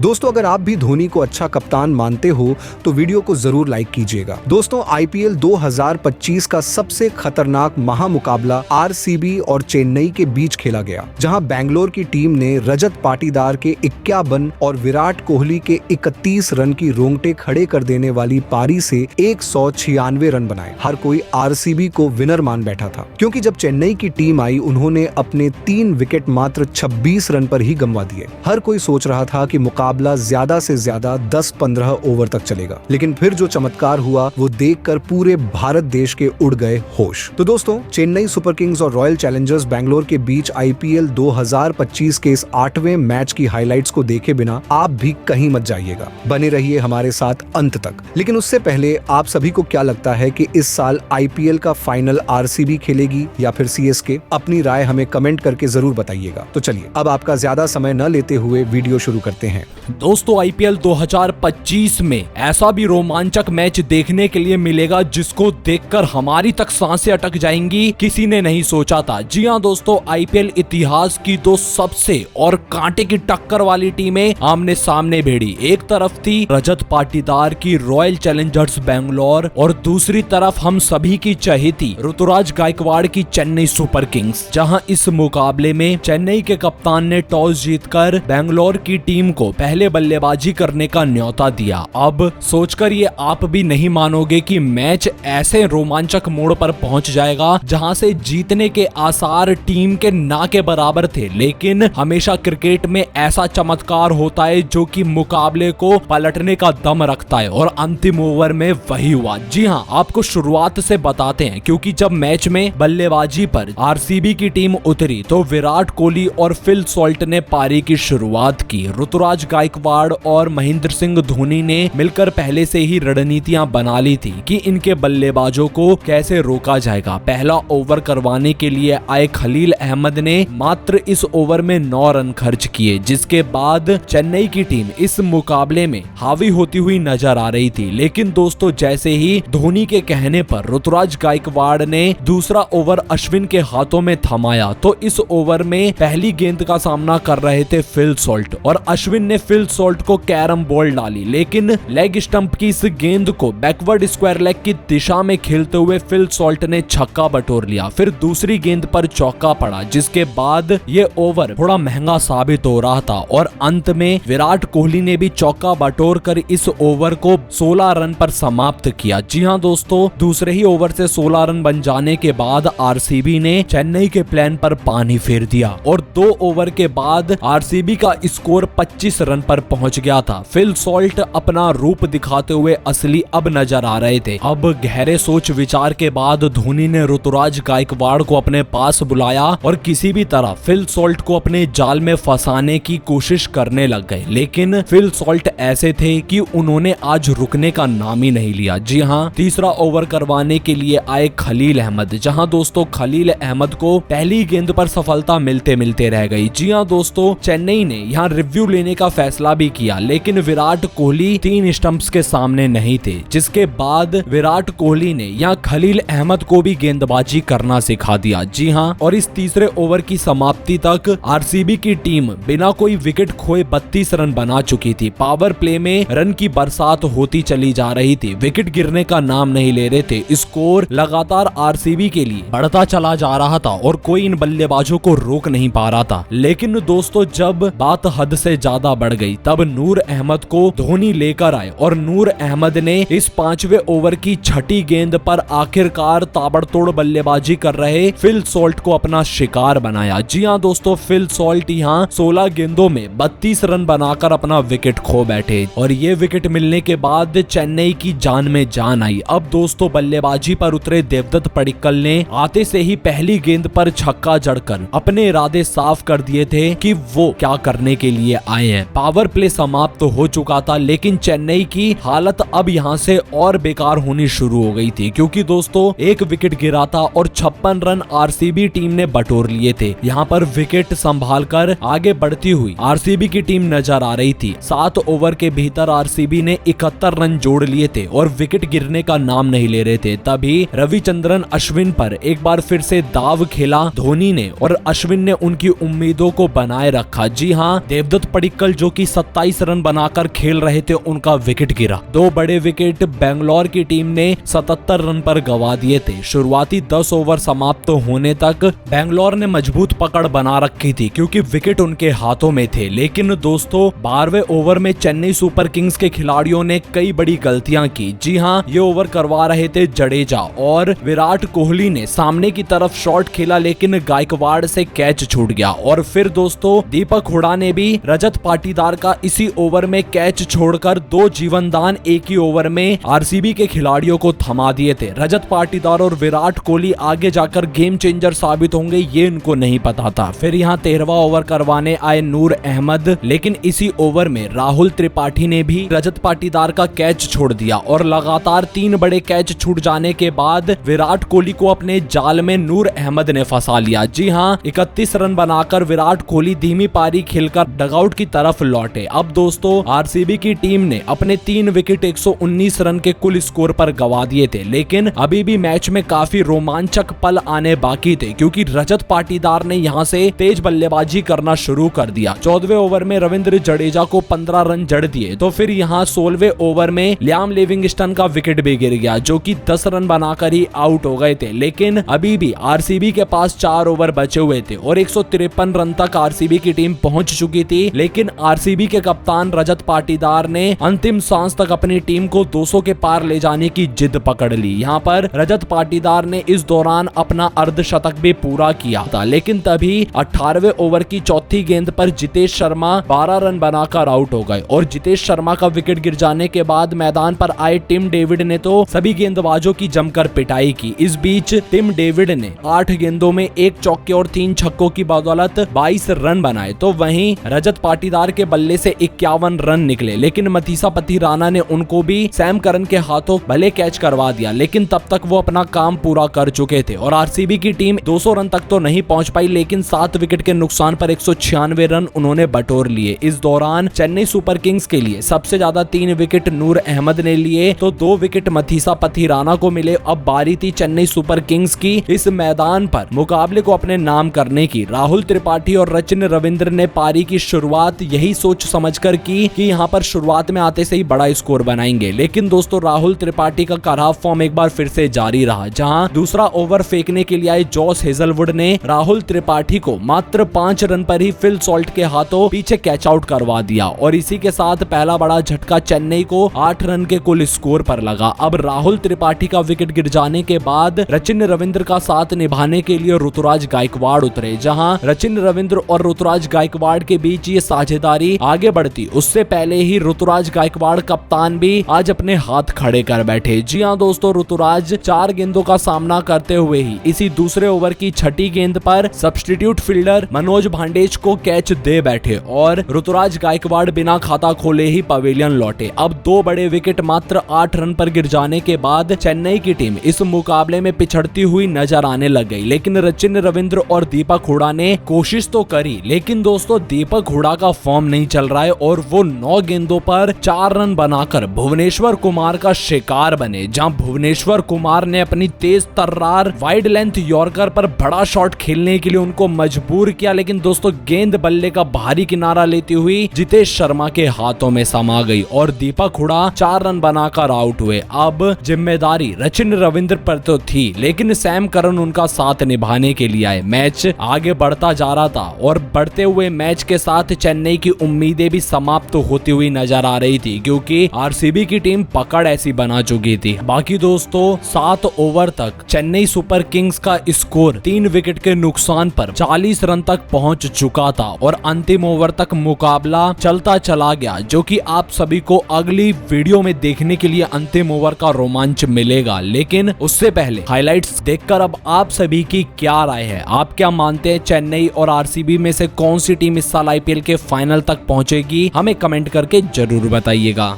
दोस्तों अगर आप भी धोनी को अच्छा कप्तान मानते हो तो वीडियो को जरूर लाइक कीजिएगा। दोस्तों आईपीएल 2025 का सबसे खतरनाक महामुकाबला आरसीबी और चेन्नई के बीच खेला गया, जहां बेंगलोर की टीम ने रजत पाटीदार के 51 और विराट कोहली के 31 रन की रोंगटे खड़े कर देने वाली पारी से 196 रन बनाए। हर कोई आरसीबी को विनर मान बैठा था, क्योंकि जब चेन्नई की टीम आई उन्होंने अपने 3 विकेट मात्र 26 रन पर ही गंवा दिए। हर कोई सोच रहा था कि मुकाबला ज्यादा से ज्यादा 10-15 ओवर तक चलेगा, लेकिन फिर जो चमत्कार हुआ वो देखकर पूरे भारत देश के उड़ गए होश। तो दोस्तों चेन्नई सुपर किंग्स और रॉयल चैलेंजर्स बेंगलोर के बीच आईपीएल 2025 के इस 8वें मैच की हाइलाइट्स को देखे बिना आप भी कहीं मत जाइएगा, बने रहिए हमारे साथ अंत तक। लेकिन उससे पहले आप सभी को क्या लगता है कि इस साल आईपीएल का फाइनल आरसीबी खेलेगी या फिर सीएसके? अपनी राय हमें कमेंट करके जरूर बताइएगा। तो चलिए अब आपका ज्यादा समय न लेते हुए वीडियो शुरू करते हैं। दोस्तों आईपीएल 2025 में ऐसा भी रोमांचक मैच देखने के लिए मिलेगा जिसको देखकर हमारी तक सांसें अटक जाएंगी, किसी ने नहीं सोचा था। जी हां दोस्तों, आईपीएल इतिहास की दो सबसे और कांटे की टक्कर वाली टीमें आमने सामने भिड़ी। एक तरफ थी रजत पाटीदार की रॉयल चैलेंजर्स बेंगलोर और दूसरी तरफ हम सभी की चहेती ऋतुराज गायकवाड़ की चेन्नई सुपर किंग्स। जहां इस मुकाबले में चेन्नई के कप्तान ने टॉस जीतकर बेंगलोर की टीम को पहले बल्लेबाजी करने का न्योता दिया। अब सोचकर ये आप भी नहीं मानोगे कि मैच ऐसे रोमांचक मोड़ पर पहुंच जाएगा जहां से जीतने के आसार टीम के ना के बराबर थे। लेकिन हमेशा क्रिकेट में ऐसा चमत्कार होता है जो कि मुकाबले को पलटने का दम रखता है और अंतिम ओवर में वही हुआ। जी हां, आपको शुरुआत से बताते हैं, क्योंकि जब मैच में बल्लेबाजी पर आरसीबी की टीम उतरी तो विराट कोहली और फिल सॉल्ट ने पारी की शुरुआत की। ऋतुराज गायकवाड़ और महेंद्र सिंह धोनी ने मिलकर पहले से ही रणनीतियां बना ली थी कि इनके बल्लेबाजों को कैसे रोका जाएगा। पहला ओवर करवाने के लिए आए खलील अहमद ने मात्र इस ओवर में 9 रन खर्च किए, जिसके बाद चेन्नई की टीम इस मुकाबले में हावी होती हुई नजर आ रही थी। लेकिन दोस्तों जैसे ही धोनी के कहने पर ऋतुराज गायकवाड़ ने दूसरा ओवर अश्विन के हाथों में थमाया तो इस ओवर में पहली गेंद का सामना कर रहे थे फिल सॉल्ट और अश्विन ने फिल सॉल्ट को कैरम बॉल डाली, लेकिन लेग स्टंप की इस गेंद को बैकवर्ड स्क्वायर लेग की दिशा में खेलते हुए फिल सॉल्ट ने छक्का बटोर लिया। फिर दूसरी गेंद पर चौका पड़ा, जिसके बाद ये ओवर थोड़ा महंगा साबित हो रहा था और अंत में विराट कोहली ने भी चौका बटोर कर इस ओवर को 16 रन पर समाप्त किया। जी हां दोस्तों, दूसरे ही ओवर से 16 रन बन जाने के बाद आरसीबी ने चेन्नई के प्लान पर पानी फेर दिया और 2 ओवर के बाद आरसीबी का स्कोर 25 रन पर पहुंच गया था। फिल सॉल्ट अपना रूप दिखाते हुए असली अब नजर आ रहे थे। अब गहरे सोच विचार के बाद धोनी ने ऋतुराज गायकवाड़ को अपने पास बुलाया और किसी भी तरह फिल सॉल्ट को अपने जाल में फंसाने की कोशिश करने लग गए। लेकिन फिल सॉल्ट ऐसे थे कि उन्होंने आज रुकने का नाम ही नहीं लिया। जी हां, तीसरा ओवर करवाने के लिए आए खलील अहमद, जहां दोस्तों खलील अहमद को पहली गेंद पर सफलता मिलते मिलते रह गई। जी हां दोस्तों, चेन्नई ने यहां रिव्यू लेने का फैसला भी किया, लेकिन विराट कोहली 3 स्टंप्स के सामने नहीं थे, जिसके बाद विराट कोहली ने यहां खलील अहमद को भी गेंदबाजी करना सिखा दिया। जी हां, और इस तीसरे ओवर की समाप्ति तक आरसीबी की टीम बिना कोई विकेट खोए 32 रन बना चुकी थी। पावर प्ले में रन की बरसात होती चली जा रही थी, विकेट गिरने का नाम नहीं ले रहे थे। स्कोर लगातार आरसीबी के लिए बढ़ता चला जा रहा था और कोई इन बल्लेबाजों को रोक नहीं पा रहा था। लेकिन दोस्तों जब बात हद से ज्यादा बढ़ गई तब नूर अहमद को धोनी लेकर आए और नूर अहमद ने इस 5वें ओवर की छठी गेंद पर आखिरकार ताबड़तोड़ बल्लेबाजी कर रहे फिल सॉल्ट को अपना शिकार बनाया। जी हां दोस्तों, फिल सॉल्ट यहां 16 गेंदों में 32 रन बनाकर अपना विकेट खो बैठे और ये विकेट मिलने के बाद चेन्नई की जान में जान आई। अब दोस्तों बल्लेबाजी पर उतरे देवदत्त पडिक्कल ने आते से ही पहली गेंद पर छक्का जड़कर अपने इरादे साफ कर दिए थे कि वो क्या करने के लिए आए हैं। पावर प्ले समाप्त तो हो चुका था, लेकिन चेन्नई की हालत अब यहां से और बेकार होनी शुरू हो गई थी, क्योंकि दोस्तों एक विकेट गिरा था और 56 रन आरसीबी टीम ने बटोर लिए थे। यहां पर विकेट संभालकर आगे बढ़ती हुई आरसीबी की टीम नजर आ रही थी। 7 ओवर के भीतर आरसीबी ने 71 रन जोड़ लिए थे और विकेट गिरने का नाम नहीं ले रहे थे। तभी रविचंद्रन अश्विन पर एक बार फिर से दाव खेला धोनी ने और अश्विन ने उनकी उम्मीदों को बनाए रखा। जी हां, देवदत्त पडिक्कल जो कि 27 रन बनाकर खेल रहे थे उनका विकेट गिरा। 2 बड़े विकेट बेंगलोर की टीम ने 77 रन पर गंवा दिए थे। शुरुआती 10 ओवर समाप्त होने तक बेंगलोर ने मजबूत पकड़ बना रखी थी क्योंकि विकेट उनके हाथों में थे, लेकिन दोस्तों 12वें ओवर में चेन्नई सुपर किंग्स के खिलाड़ियों ने कई बड़ी गलतियां की। जी हां, ये ओवर करवा रहे थे जडेजा और विराट कोहली ने सामने की तरफ शॉट खेला, लेकिन गायकवाड़ से कैच छूट गया। और फिर दोस्तों दीपक हुडा ने भी रजत पाटीदार का इसी ओवर में कैच छोड़कर 2 जीवनदान एक ही ओवर में आरसीबी के खिलाड़ियों को थमा दिए थे। रजत पाटीदार और विराट कोहली आगे जाकर गेम चेंजर साबित होंगे, ये इनको नहीं पता था। फिर यहाँ 13वां ओवर करवाने आए नूर अहमद, लेकिन इसी ओवर में राहुल त्रिपाठी ने भी रजत पाटीदार का कैच छोड़ दिया और लगातार 3 बड़े कैच छूट जाने के बाद विराट कोहली को अपने जाल में नूर अहमद ने फंसा लिया। जी हाँ, 31 रन बनाकर विराट कोहली धीमी पारी खेलकर डगआउट की तरफ लौटे। अब दोस्तों आरसीबी की टीम ने अपने 3 विकेट 119 रन के कुल स्कोर पर गंवा दिए थे, लेकिन अभी भी मैच में काफी रोमांचक पल आने बाकी थे क्योंकि रजत पाटीदार ने यहां से तेज बल्लेबाजी करना शुरू कर दिया। 14वें ओवर में रविंद्र जडेजा को 15 रन जड़ दिए, तो फिर यहां 16वें ओवर में लियाम लिविंगस्टन का विकेट भी गिर गया जो कि 10 रन बनाकर ही आउट हो गए थे। लेकिन अभी भी आरसीबी के पास 4 ओवर बचे हुए थे और 153 रन तक आरसीबी की टीम पहुंच चुकी थी, लेकिन आरसीबी के कप्तान रजत पाटीदार ने अंतिम सांस तक अपनी टीम को 200 के पार ले जाने की जिद पकड़ ली। यहाँ पर रजत पाटीदार ने इस दौरान अपना अर्धशतक भी पूरा किया था, लेकिन तभी 18वें ओवर की चौथी गेंद पर जितेश शर्मा 12 रन बनाकर आउट हो गए और जितेश शर्मा का विकेट गिर जाने के बाद मैदान पर आए टिम डेविड ने तो सभी गेंदबाजों की जमकर पिटाई की। इस बीच टिम डेविड ने 8 गेंदों में 1 चौके और 3 छक्कों की बदौलत 22 रन बनाए, तो वहीं रजत पाटीदार के बल्ले से 51 रन निकले, लेकिन मथीसा पथिराना ने उनको भी सैम करन के हाथों भले कैच करवा दिया, लेकिन तब तक वो अपना काम पूरा कर चुके थे और आरसीबी की टीम 200 रन तक तो नहीं पहुंच पाई, लेकिन 7 विकेट के नुकसान पर 196 रन उन्होंने बटोर लिए। इस दौरान चेन्नई सुपर किंग्स के लिए सबसे ज्यादा 3 विकेट नूर अहमद ने लिए तो 2 विकेट मथीसा पथिराना को मिले। अब बारी थी चेन्नई सुपर किंग्स की इस मैदान पर मुकाबले को अपने नाम करने की। राहुल त्रिपाठी और रचिन रविंद्र ने पारी की शुरुआत यही सोच समझकर की कि यहाँ पर शुरुआत में आते से ही बड़ा स्कोर बनाएंगे, लेकिन दोस्तों राहुल त्रिपाठी का खराब फॉर्म एक बार फिर से जारी रहा, जहां दूसरा ओवर फेंकने के लिए आए जॉस हेजलवुड ने राहुल त्रिपाठी को मात्र 5 रन पर ही फिल सॉल्ट के हाथों पीछे कैच आउट करवा दिया और इसी के साथ पहला बड़ा झटका चेन्नई को 8 रन के कुल स्कोर पर लगा। अब राहुल त्रिपाठी का विकेट गिर जाने के बाद रचिन रविंद्र का साथ निभाने के लिए ऋतुराज गायकवाड़ उतरे, जहां रचिन रविंद्र और ऋतुराज गायकवाड़ के बीच ये साझेदारी आगे बढ़ती उससे पहले ही ऋतुराज गायकवाड़ कप्तान भी आज अपने हाथ खड़े कर बैठे। जी हाँ दोस्तों, ऋतुराज 4 गेंदों का सामना करते हुए ही इसी दूसरे ओवर की 6ठी गेंद पर सब्स्टिट्यूट फील्डर मनोज भांडेज को कैच दे बैठे और ऋतुराज गायकवाड़ बिना खाता खोले ही पवेलियन लौटे। अब 2 बड़े विकेट मात्र 8 रन पर गिर जाने के बाद चेन्नई की टीम इस मुकाबले में पिछड़ती हुई नजर आने लग गई, लेकिन रचिन रविंद्र और दीपक हुडा ने कोशिश तो करी, लेकिन दोस्तों दीपक हुडा का फॉर्म नहीं चल रहा है और वो 9 गेंदों पर 4 रन बनाकर भुवनेश्वर कुमार का शिकार बने, जहां भुवनेश्वर कुमार ने अपनी तेज तर्रार वाइड लेंथ यॉर्कर पर बड़ा शॉट खेलने के लिए उनको मजबूर किया, लेकिन दोस्तों गेंद बल्ले का बाहरी किनारा लेती हुई जितेश शर्मा के हाथों में समा गई और दीपक हुडा 4 रन बनाकर आउट हुए। अब जिम्मेदारी रचिन रविंद्र पर तो थी, लेकिन सैम करन उनका साथ निभाने के लिए आए। मैच आगे बढ़ता जा रहा था और बढ़ते हुए मैच के साथ चेन्नई की उम्मीदें भी समाप्त होती हुई नजर आ रही थी क्योंकि आरसीबी की टीम पकड़ ऐसी बना चुकी थी। बाकी दोस्तों 7 ओवर तक चेन्नई सुपर किंग्स का स्कोर 3 विकेट के नुकसान पर 40 रन तक पहुंच चुका था और अंतिम ओवर तक मुकाबला चलता चला गया, जो कि आप सभी को अगली वीडियो में देखने के लिए अंतिम ओवर का रोमांच मिलेगा। लेकिन उससे पहले हाइलाइट्स देखकर अब आप सभी की क्या राय है? आप क्या मानते हैं चेन्नई और आरसीबी में से कौन सी टीम इस साल आईपीएल के फाइनल तक पहुंचेगी? हमें कमेंट करके जरूर बताइएगा।